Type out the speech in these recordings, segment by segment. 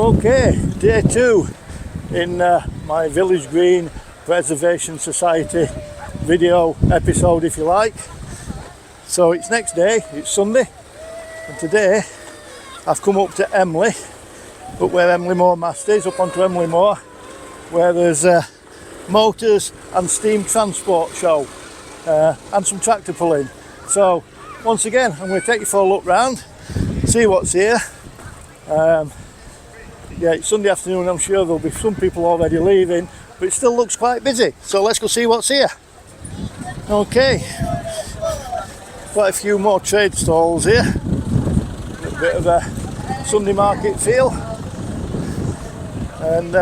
Okay, day 2 in my Village Green Preservation Society video episode, if you like. So it's next day, it's Sunday, and today I've come up to Emley, up where Emley Moor mast is, up onto Emley Moor, where there's a motors and steam transport show and some tractor pulling. So once again, I'm going to take you for a look round, see what's here. Yeah, it's Sunday afternoon, I'm sure there'll be some people already leaving, but it still looks quite busy. So let's go see what's here. Okay, quite a few more trade stalls here. A bit of a Sunday market feel. And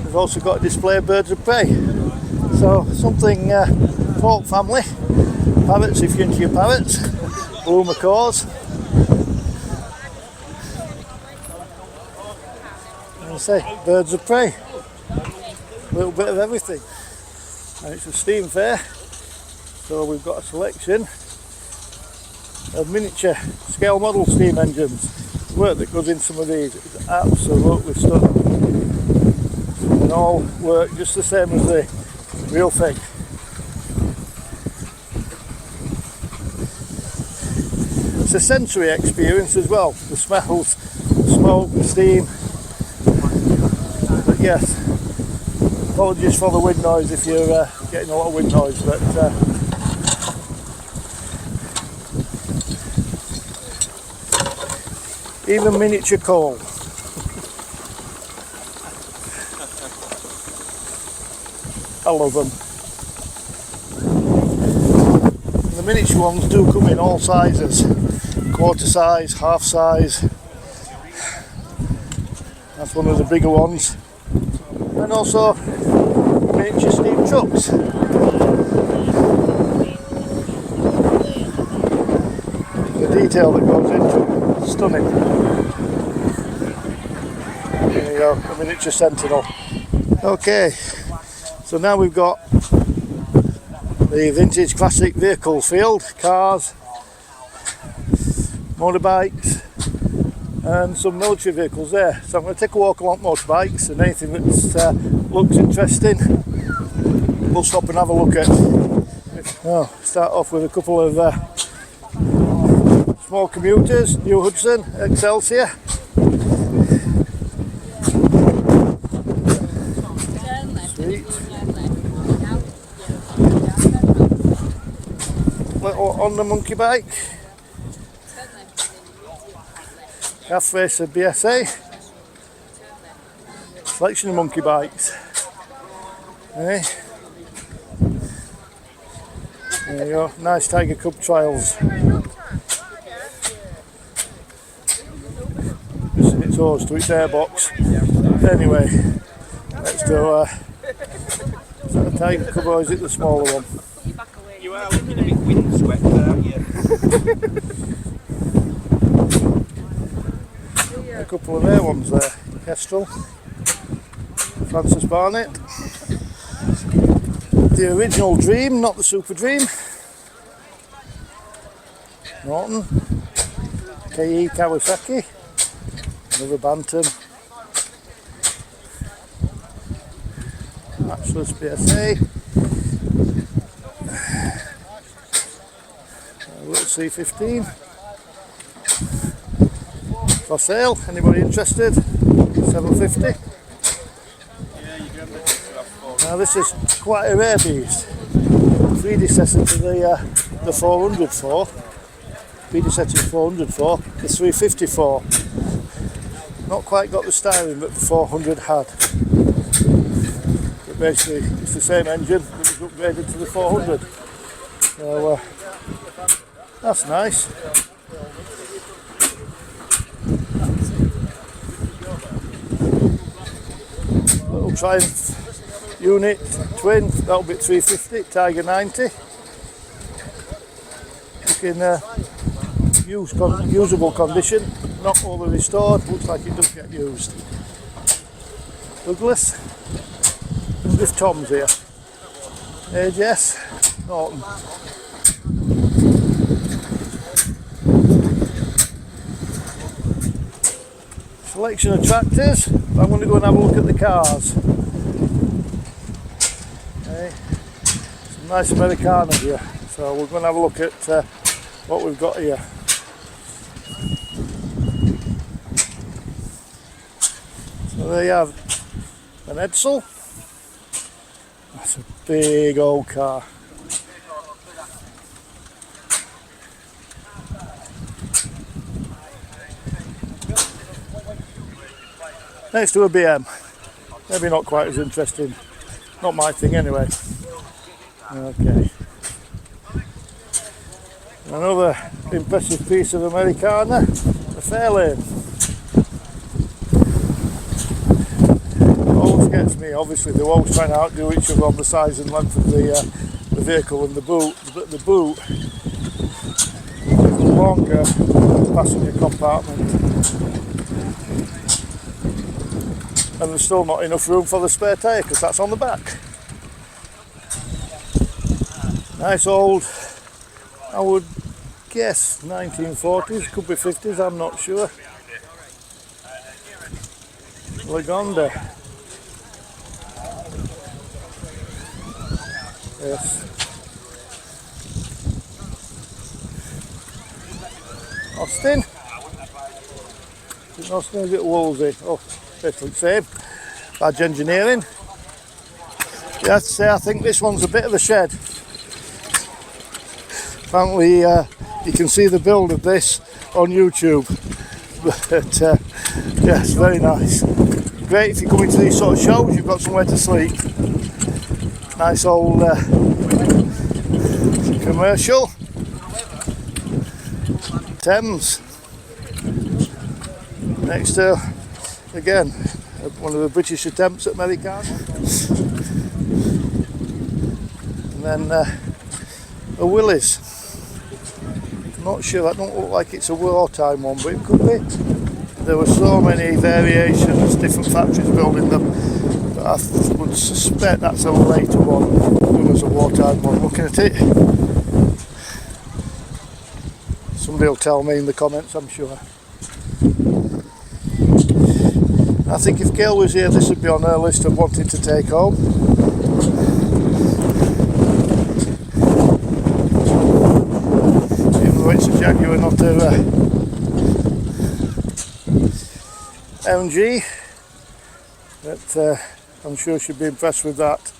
we've also got a display of birds of prey. So something pork family, parrots if you're into your parrots, blue macaws. Say birds of prey, a little bit of everything, and it's a steam fair, so we've got a selection of miniature scale model steam engines. The work that goes in some of these is absolutely stunning, and all work just the same as the real thing. It's a sensory experience as well, the smells, the smoke, the steam. Yes, apologies for the wind noise if you're getting a lot of wind noise, but even miniature coal. I love them. And the miniature ones do come in all sizes, quarter size, half size. That's one of the bigger ones. And also miniature steam trucks. The detail that goes into it, stunning. There you go, a miniature Sentinel. Okay, so now we've got the vintage classic vehicle field, cars, motorbikes, and some military vehicles there. So I'm going to take a walk along motorbikes, and anything that looks interesting we'll stop and have a look at. Well, start off with a couple of small commuters, New Hudson, Excelsior. Sweet. Little Honda monkey bike. Half racer BSA, selection of monkey bikes. Hey. There you go, nice Tiger Cub trials. Missing its hose to its airbox. Anyway, let's do is that a Tiger Cub or is it the smaller one? You are looking a bit windswept, aren't you? A couple of air ones there, Kestrel, Francis Barnett, the original Dream, not the Super Dream, Norton, KE Kawasaki, another Bantam, Matchless BSA, a little C15. For sale, anybody interested? 750. Now this is quite a rare beast, predecessor to the 404, predecessor 404, the 354. Not quite got the styling that the 400 had, but basically it's the same engine that was upgraded to the 400. So that's nice. Triumph unit twin, that'll be 350, Tiger 90. Looking usable condition, not overly restored, looks like it does get used. Douglas, wonder if Tom's here. AJS, Norton. Collection of tractors. I'm going to go and have a look at the cars. Okay. Some nice Americana here. So we're going to have a look at what we've got here. So there you have an Edsel. That's a big old car. Next to a BM. Maybe not quite as interesting. Not my thing anyway. Okay. Another impressive piece of Americana, the Fairlane. Always gets me, obviously they're always trying to outdo each other on the size and length of the vehicle and the boot. But the boot is longer than the passenger compartment. And there's still not enough room for the spare tyre because that's on the back. Nice old, I would guess 1940s, could be 50s, I'm not sure. Lagonda. Yes. Austin. Is it Austin or is it Wolsey? Oh, basically the same. Badge engineering. You have to say I think this one's a bit of a shed. Apparently you can see the build of this on YouTube. But yes, very nice. Great if you come into these sort of shows, you've got somewhere to sleep. Nice old commercial. Thames. Next to, again, one of the British attempts at Americana. And then a Willys. Not sure, that don't look like it's a wartime one, but it could be. There were so many variations, different factories building them, but I would suspect that's a later one as a wartime one. Looking at it, somebody will tell me in the comments, I'm sure. I think if Gail was here, this would be on her list of wanting to take home. It's a Jaguar, not a MG, but I'm sure she'd be impressed with that.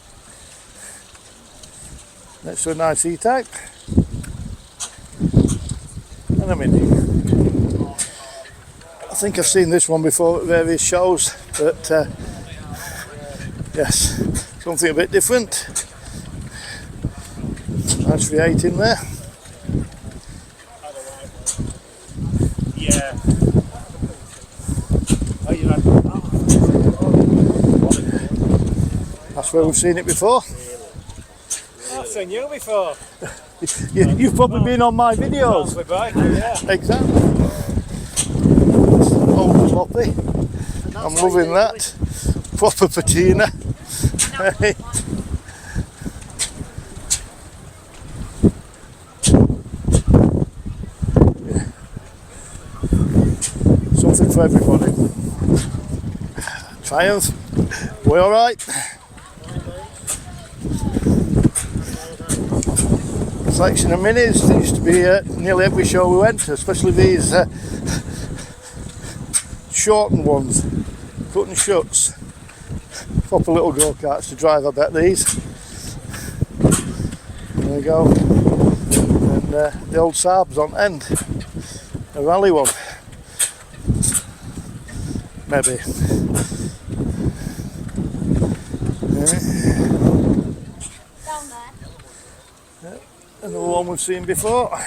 Next to a nice E-Type and a Mini. I think I've seen this one before at various shows, but yes, something a bit different. Nice V8 in there. Yeah. That's where we've seen it before. I've seen you before. You've probably been on my videos. Yeah. Exactly. Old floppy. I'm loving that. Proper patina. Hey. Something for everybody. Triumph. We all right? Selection of minis. There used to be nearly every show we went to, especially these shortened ones, cut and shuts. Proper little go-karts to drive, I bet these. There we go. And the old Saabs on end. A rally one. Maybe. Down there. Another one we've seen before.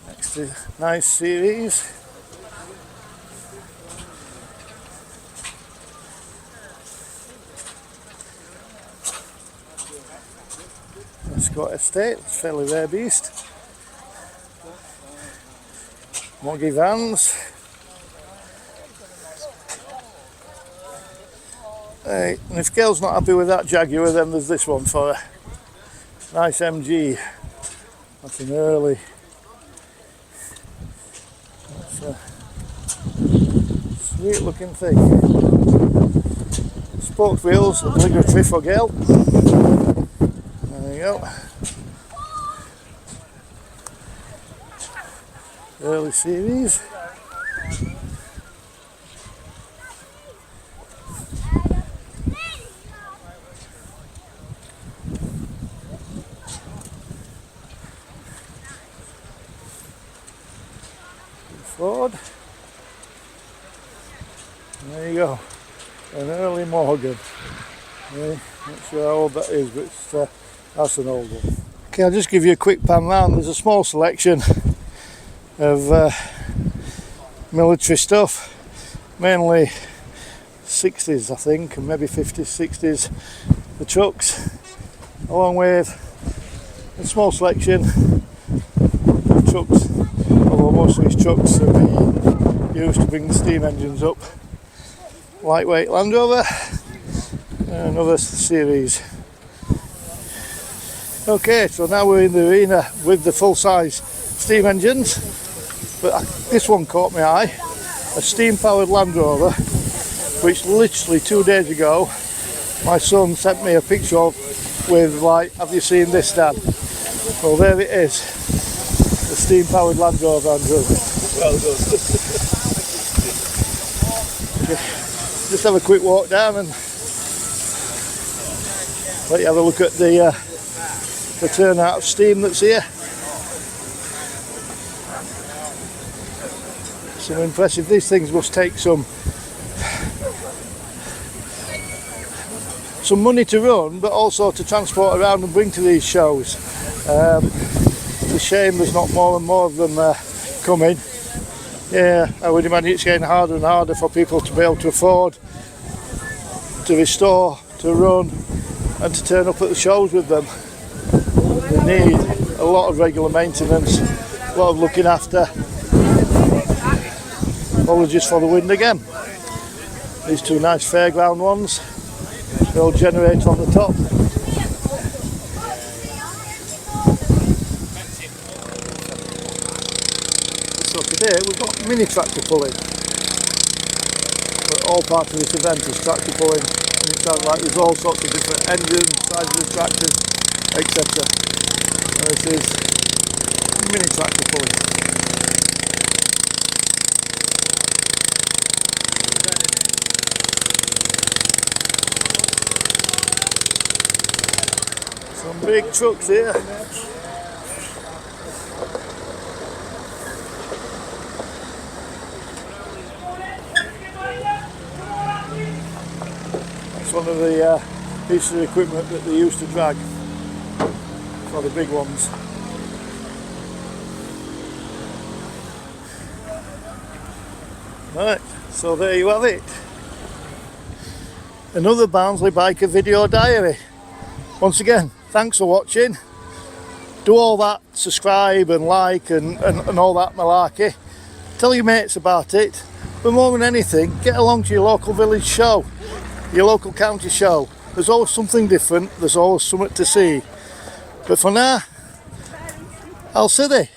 Next to nice series. Scott Estate, it's a fairly rare beast. Moggy vans. And if Gail's not happy with that Jaguar, then there's this one for her. Nice MG. That's an early. That's Great looking thing. Spoked wheels, obligatory for Gale. There you go. Early series. Ford. There you go. An early Morgan. Yeah, not sure how old that is, but that's an old one. Okay, I'll just give you a quick pan round. There's a small selection of military stuff, mainly 60s I think, and maybe 50s, 60s the trucks, along with a small selection of trucks, although most of these trucks are used to bring the steam engines up. Lightweight Land Rover, and another series. Okay, so now we're in the arena with the full-size steam engines, but this one caught my eye, a steam-powered Land Rover, which literally 2 days ago my son sent me a picture of with like, have you seen this, Dad? Well, there it is, the steam-powered Land Rover, Andrew. Well done. Just have a quick walk down and let you have a look at the turnout of steam that's here. Some impressive. These things must take some money to run, but also to transport around and bring to these shows. It's a shame there's not more and more of them coming. Yeah, I would imagine it's getting harder and harder for people to be able to afford to restore, to run, and to turn up at the shows with them. They need a lot of regular maintenance, a lot of looking after. Apologies for the wind again. These two nice fairground ones, they'll generate on the top. So today we've got mini tractor pulling, but all part of this event is tractor pulling, and it sounds like there's all sorts of different engines, sizes of tractors, etc. And this is mini tractor pulling. Some big trucks here. One of the pieces of equipment that they used to drag for the big ones. Right, so there you have it. Another Barnsley Biker video diary. Once again, thanks for watching. Do all that, subscribe and like and all that malarkey. Tell your mates about it, but more than anything, get along to your local village show, your local county show. There's always something different, there's always something to see. But for now, I'll see thee.